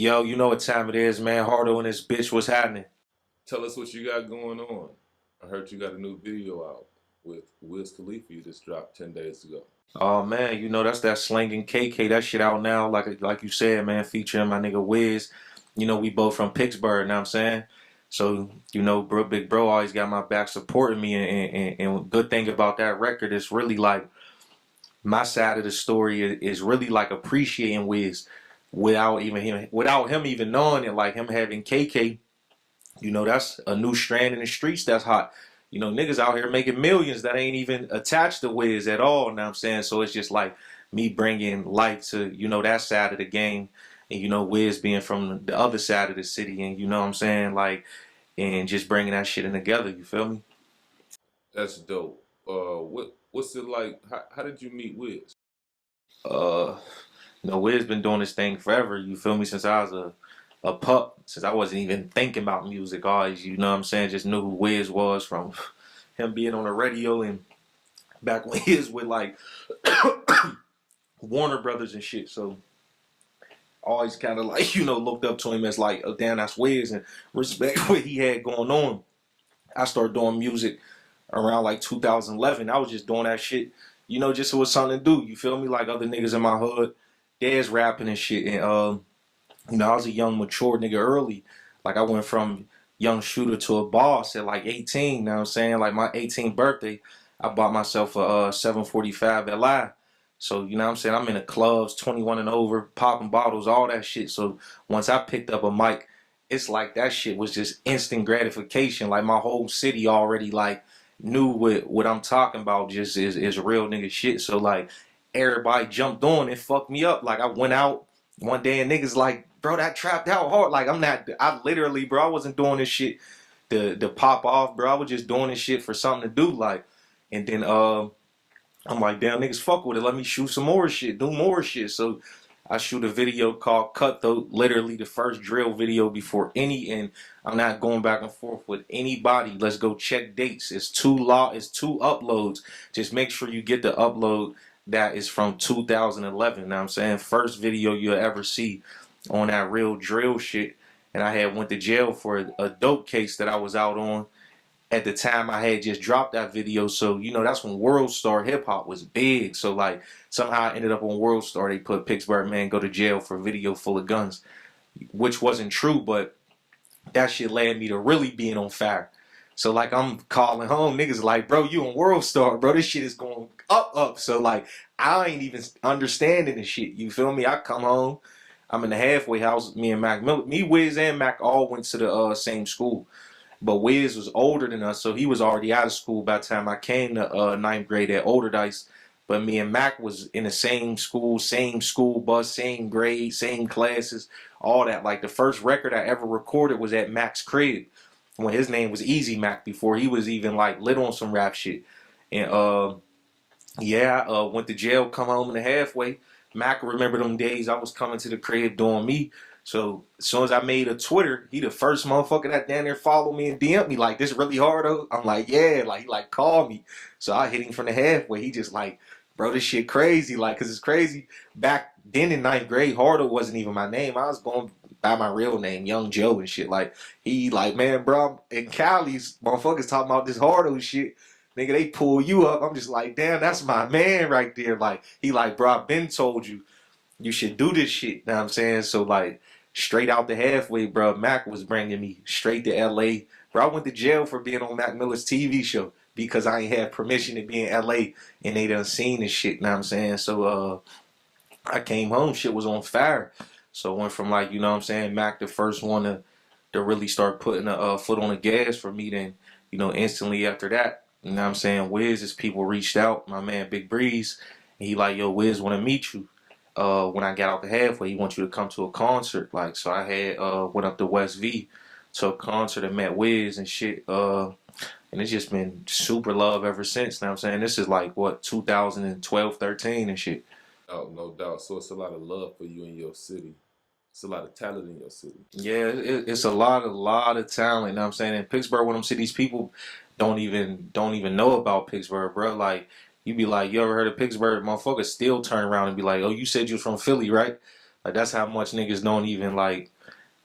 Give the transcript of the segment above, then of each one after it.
Yo, you know what time it is, man. Hardo and this bitch, what's happening? Tell us what you got going on. I heard you got a new video out with Wiz Khalifa you just dropped 10 days ago. Oh man, you know that's that slanging KK. That shit out now, like you said, man, featuring my nigga Wiz. You know we both from Pittsburgh, know what I'm saying? So, you know, bro, big bro always got my back supporting me and good thing about that record is really like my side of the story is really like appreciating Wiz without him even knowing it, like him having KK. You know, that's a new strand in the streets that's hot. You know, niggas out here making millions that ain't even attached to Wiz at all. Know what I'm saying? So it's just like me bringing light to, you know, that side of the game. And, you know, Wiz being from the other side of the city. And, you know what I'm saying? Like, and just bringing that shit in together. You feel me? That's dope. What's it like? How did you meet Wiz? Uh, you know, Wiz been doing this thing forever. You feel me? Since I was a pup, since I wasn't even thinking about music. Always, you know what I'm saying? Just knew who Wiz was from him being on the radio and back when he was with like Warner Brothers and shit. So always kind of like, you know, looked up to him as like, oh damn, that's Wiz, and respect what he had going on. I started doing music around like 2011. I was just doing that shit, you know, just so it was something to do. You feel me? Like other niggas in my hood, there's rapping and shit. And you know, I was a young, mature nigga early. Like I went from young shooter to a boss at like 18. You know what I'm saying? Like my 18th birthday, I bought myself a 745 Li. So, you know what I'm saying? I'm in the clubs, 21 and over, popping bottles, all that shit. So once I picked up a mic, it's like that shit was just instant gratification. Like my whole city already like knew what I'm talking about just is real nigga shit. So like everybody jumped on and fucked me up. Like I went out one day and niggas like, bro, that trapped out hard. Like I literally, bro, I wasn't doing this shit to pop off, bro. I was just doing this shit for something to do. Like, and then I'm like, damn, niggas fuck with it. Let me shoot some more shit, do more shit. So I shoot a video called Cutthroat, literally the first drill video before any, and I'm not going back and forth with anybody. Let's go check dates. It's two uploads. Just make sure you get the upload that is from 2011. Now I'm saying first video you'll ever see on that real drill shit. And I had went to jail for a dope case that I was out on at the time. I had just dropped that video, so you know that's when World Star Hip Hop was big. So like somehow I ended up on World Star. They put Pittsburgh man go to jail for a video full of guns, which wasn't true, but that shit led me to really being on fire. So like I'm calling home, niggas like, bro, you on World Star, bro. This shit is going up. So like I ain't even understanding the shit. You feel me? I come home, I'm in the halfway house. Me and Mac Miller, me, Wiz, and Mac all went to the same school. But Wiz was older than us, so he was already out of school by the time I came to ninth grade at Older Dice. But me and Mac was in the same school bus, same grade, same classes, all that. Like the first record I ever recorded was at Mac's crib when his name was Easy Mac before he was even like lit on some rap shit. And yeah, went to jail, come home in the halfway. Mac remember them days I was coming to the crib doing me. So as soon as I made a Twitter, he the first motherfucker that down there followed me and DM me like, this really hard though? I'm like, yeah, like he like called me. So I hit him from the halfway. He just like, bro, this shit crazy. Like, cause it's crazy. Back then in ninth grade, Hardo wasn't even my name. I was going by my real name, Young Joe and shit. Like he like, man, bro, in Cali's motherfuckers talking about this Hardo shit. Nigga, they pull you up. I'm just like, damn, that's my man right there. Like, he like, bro, I been told you you should do this shit. Know what I'm saying? So like straight out the halfway, bro, Mac was bringing me straight to LA. Bro, I went to jail for being on Mac Miller's TV show because I ain't had permission to be in LA and they done seen this shit. Know what I'm saying? So I came home, shit was on fire. So went from like, you know what I'm saying, Mac the first one to really start putting a foot on the gas for me. Then, you know, instantly after that, you know what I'm saying, Wiz, his people reached out, my man Big Breeze, and he like, yo, Wiz wanna meet you. When I got out the halfway, he wants you to come to a concert. Like, so I had went up to West V to a concert and met Wiz and shit. And it's just been super love ever since. Now I'm saying this is like what 2012, 13 and shit. Oh, no doubt. So it's a lot of love for you in your city. It's a lot of talent in your city. Yeah, it's a lot of talent. You know what I'm saying? In Pittsburgh, when them cities, people don't even know about Pittsburgh, bro. Like you be like, you ever heard of Pittsburgh? Motherfuckers still turn around and be like, oh, you said you was from Philly, right? Like that's how much niggas don't even like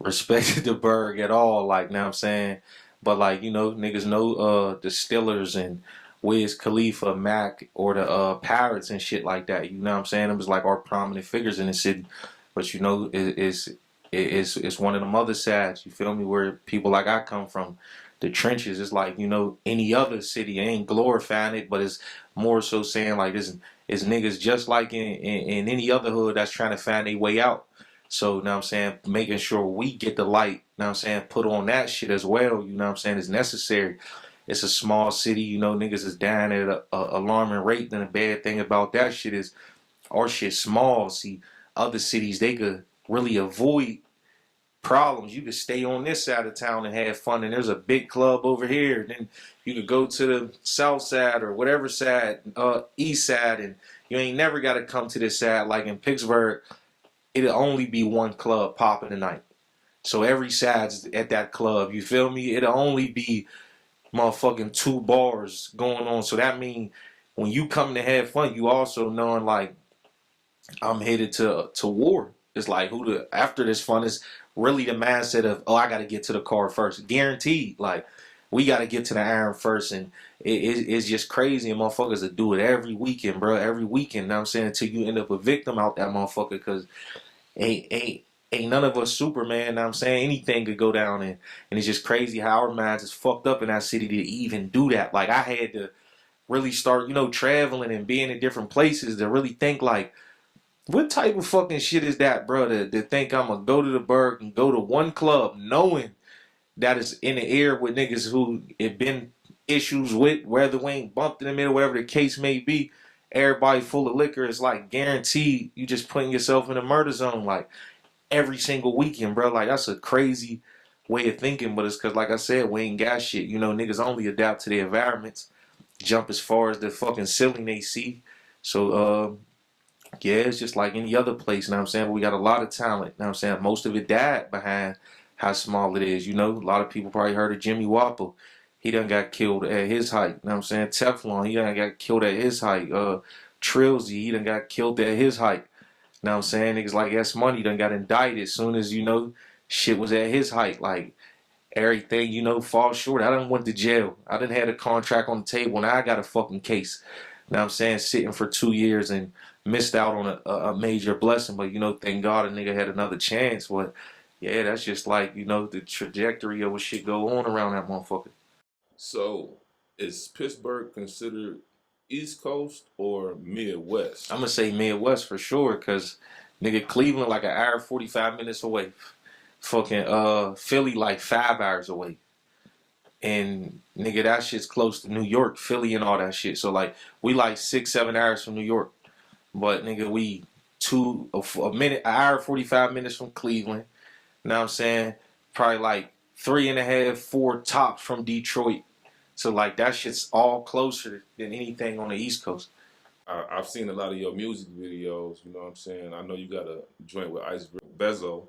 respect the Berg at all. Like, know what I'm saying? But like, niggas know the Stillers and Wiz Khalifa, Mac, or the Pirates and shit like that. You know what I'm saying? It was like our prominent figures in the city. But it's one of them other sides, you feel me, where people like I come from, the trenches. It's like, any other city ain't glorifying it, but it's more so saying like this is niggas just like in any other hood that's trying to find their way out. So, know what I'm saying, making sure we get the light, know what I'm saying, put on that shit as well, know what I'm saying, is necessary. It's a small city, niggas is dying at a alarming rate. Then the bad thing about that shit is our shit small. See, other cities, they could really avoid problems. You could stay on this side of town and have fun, and there's a big club over here. Then you could go to the south side or whatever side, east side, and you ain't never got to come to this side. Like in Pittsburgh, it'll only be one club popping tonight. So every side's at that club. You feel me? It'll only be motherfucking 2 bars going on. So that means when you come to have fun, you also knowing like I'm headed to war. It's like after this fun is really the mindset of, oh, I got to get to the car first. Guaranteed. Like we got to get to the iron first, and it's just crazy. And motherfuckers that do it every weekend, bro. Every weekend. Know what I'm saying, until you end up a victim out that motherfucker, because ain't none of us Superman. Know what I'm saying, anything could go down, and it's just crazy how our minds is fucked up in that city to even do that. Like I had to really start, traveling and being in different places to really think like, what type of fucking shit is that, bro? To think I'm gonna go to the Berg and go to one club knowing that it's in the air with niggas who it been issues with, whether we ain't bumped in the middle, whatever the case may be. Everybody full of liquor is like guaranteed you just putting yourself in a murder zone like every single weekend, bro. Like that's a crazy way of thinking, but it's because, like I said, we ain't got shit. Niggas only adapt to their environments, jump as far as the fucking ceiling they see. So, yeah, it's just like any other place, you know what I'm saying? But we got a lot of talent, you know what I'm saying? Most of it died behind how small it is, A lot of people probably heard of Jimmy Wapple. He done got killed at his height, you know what I'm saying? Teflon, he done got killed at his height. Trilzy, he done got killed at his height. You know what I'm saying? Niggas like S Money done got indicted as soon as, shit was at his height. Like, everything, falls short. I done went to jail. I done had a contract on the table, and I got a fucking case. You know what I'm saying? Sitting for 2 years and missed out on a major blessing. But, thank God a nigga had another chance. But, yeah, that's just like, the trajectory of what shit go on around that motherfucker. So, is Pittsburgh considered East Coast or Midwest? I'm going to say Midwest for sure, because, nigga, Cleveland like an hour 45 minutes away. Fucking Philly like 5 hours away. And nigga, that shit's close to New York, Philly, and all that shit. So like, we like 6-7 hours from New York, but nigga, we an hour 45 minutes from Cleveland. You know what I'm saying? Probably like 3.5, 4 tops from Detroit. So like, that shit's all closer than anything on the East Coast. I've seen a lot of your music videos. You know what I'm saying? I know you got a joint with Ice Bezo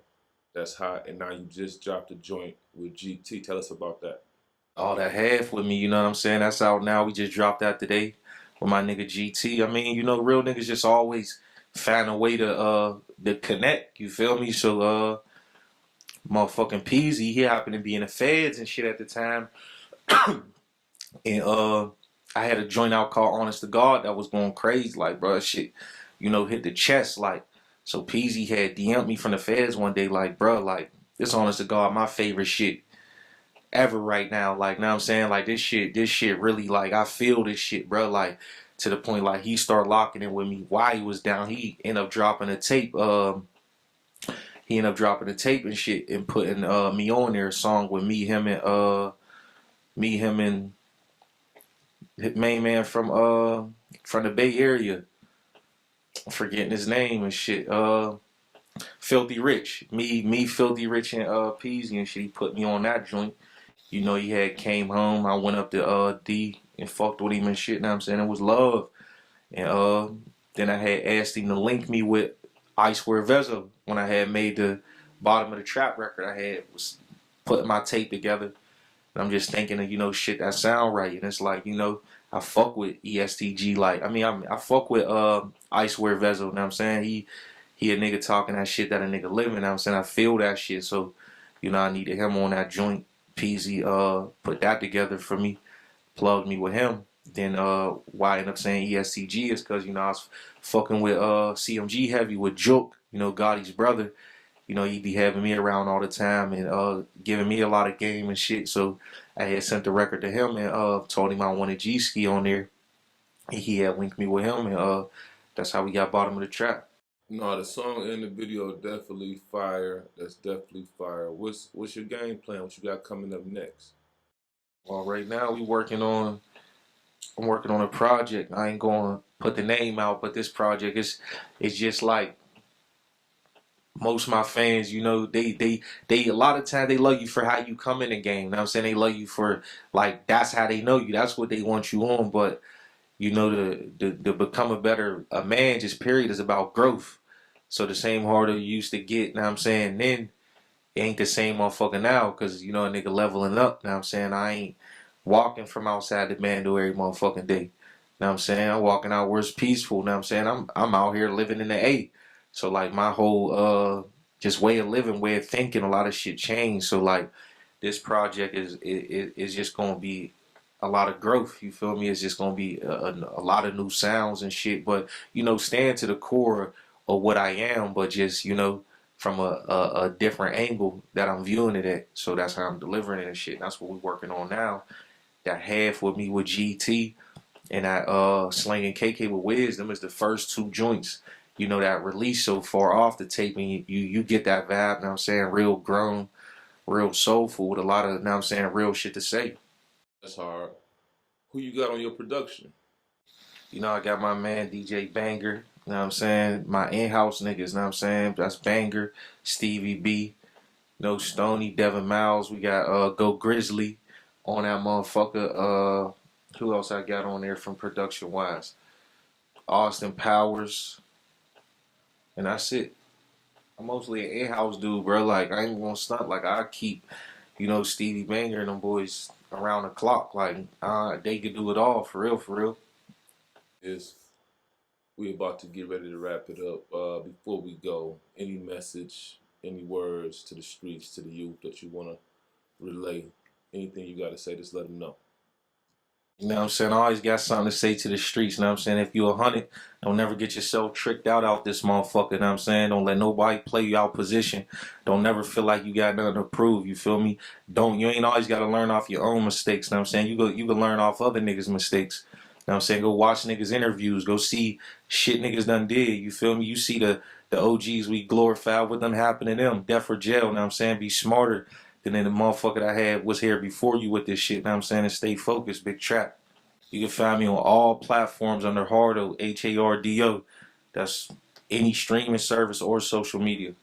that's hot, and now you just dropped a joint with GT. Tell us about that. All that half with me, you know what I'm saying? That's out now. We just dropped that today with my nigga GT. I mean, real niggas just always find a way to connect. You feel me? So motherfucking Peasy, he happened to be in the feds and shit at the time. And I had a joint out called Honest to God that was going crazy. Like, bro, shit, hit the chest. Like, so Peasy had DM'd me from the feds one day, like, bro, like, this Honest to God, my favorite shit ever right now. Like, know what I'm saying? Like, this shit really, like, I feel this shit, bro. Like, to the point, like, he started locking in with me while he was down. He ended up dropping a tape. He ended up dropping a tape and shit and putting me on there, a song with me, him, and main man from the Bay Area. I'm forgetting his name and shit. Filthy Rich. Me, Filthy Rich, and Peasy and shit. He put me on that joint. He had came home. I went up to D and fucked with him and shit. Know what I'm saying? It was love. And then I had asked him to link me with Ice Bezo when I had made the bottom of the trap record. I had was putting my tape together. And I'm just thinking of, shit that sound right. And it's like, I fuck with ESTG. Like, I mean, I fuck with Ice Bezo. You know what I'm saying? he a nigga talking that shit that a nigga living. You know what I'm saying? I feel that shit. So, you know, I needed him on that joint. Peasy put that together for me, plugged me with him. Then why I ended up saying ESTG is because, you know, I was fucking with CMG heavy with Joke, you know, Gotti's brother. You know, he be having me around all the time and giving me a lot of game and shit. So I had sent the record to him and told him I wanted G Ski on there. And he had linked me with him, and that's how we got bottom of the trap. No, the song and the video definitely fire. That's definitely fire. What's your game plan? What you got coming up next? Well, right now I'm working on a project. I ain't going to put the name out, but this project is it's just like most of my fans, you know, they a lot of times they love you for how you come in the game. You know what I'm saying? They love you for like that's how they know you. That's what they want you on. But you know, to become a man, just period, is about growth. So the same Hardo you used to get, you know what I'm saying, then it ain't the same motherfucker now, cause you know a nigga leveling up, you know what I'm saying? I ain't walking from outside the bando every motherfucking day. You know what I'm saying? I'm walking out where it's peaceful, you know what I'm saying? I'm out here living in the A. So like my whole just way of living, way of thinking, a lot of shit changed. So like this project is just gonna be a lot of growth. You feel me? It's just gonna be a lot of new sounds and shit. But you know, stand to the core of what I am, but just you know, from a different angle that I'm viewing it at. So that's how I'm delivering it and shit. That's what we're working on now. That half with me with GT and that slinging KK with Wiz. Them is the first two joints. You know that release so far off the tape, and you get that vibe. You know what I'm saying? Real grown, real soulful with a lot of, you know what I'm saying, real shit to say. That's hard. Who you got on your production? You know, I got my man DJ Banger, you know what I'm saying? My in-house niggas, you know what I'm saying? That's Banger, Stevie B, No Stony, Devin Miles. We got Go Grizzly on that motherfucker. Who else I got on there from production wise? Austin Powers, and that's it. I'm mostly an in-house dude, bro. Like I ain't gonna stunt. Like I keep, you know, Stevie Banger and them boys around the clock. Like they could do it all for real, for real. Is we about to get ready to wrap it up. Before we go, any message, any words to the streets, to the youth that you want to relay? Anything you got to say, just let them know. You know what I'm saying? I always got something to say to the streets. You know what I'm saying? If you 100, don't never get yourself tricked out this motherfucker. You know what I'm saying? Don't let nobody play you out position. Don't never feel like you got nothing to prove. You feel me? You ain't always got to learn off your own mistakes. You know what I'm saying? You can learn off other niggas' mistakes. You know what I'm saying? Go watch niggas' interviews. Go see shit niggas done did. You feel me? You see the OGs we glorify, what them happen to them. Death or jail. You know what I'm saying? Be smarter than the motherfucker that had was here before you with this shit. You know what I'm saying? And stay focused. Big trap. You can find me on all platforms under Hardo, Hardo. That's any streaming service or social media.